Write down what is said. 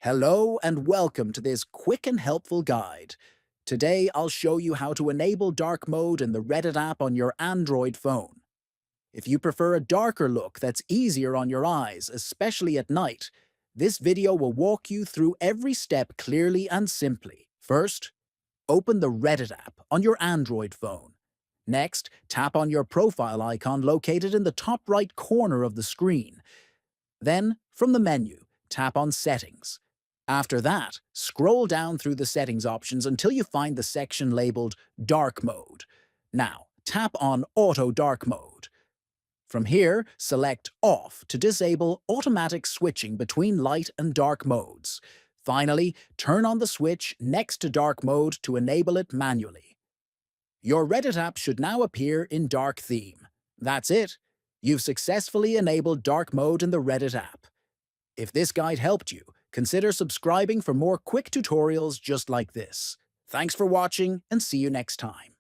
Hello and welcome to this quick and helpful guide. Today I'll show you how to enable dark mode in the Reddit app on your Android phone. If you prefer a darker look that's easier on your eyes, especially at night, this video will walk you through every step clearly and simply. First, open the Reddit app on your Android phone. Next, tap on your profile icon located in the top right corner of the screen. Then, from the menu, tap on Settings. After that, scroll down through the settings options until you find the section labeled Dark Mode. Now, tap on Auto Dark Mode. From here, select Off to disable automatic switching between light and dark modes. Finally, turn on the switch next to dark mode to enable it manually. Your Reddit app should now appear in dark theme. That's it. You've successfully enabled dark mode in the Reddit app. If this guide helped you, consider subscribing for more quick tutorials just like this. Thanks for watching and see you next time.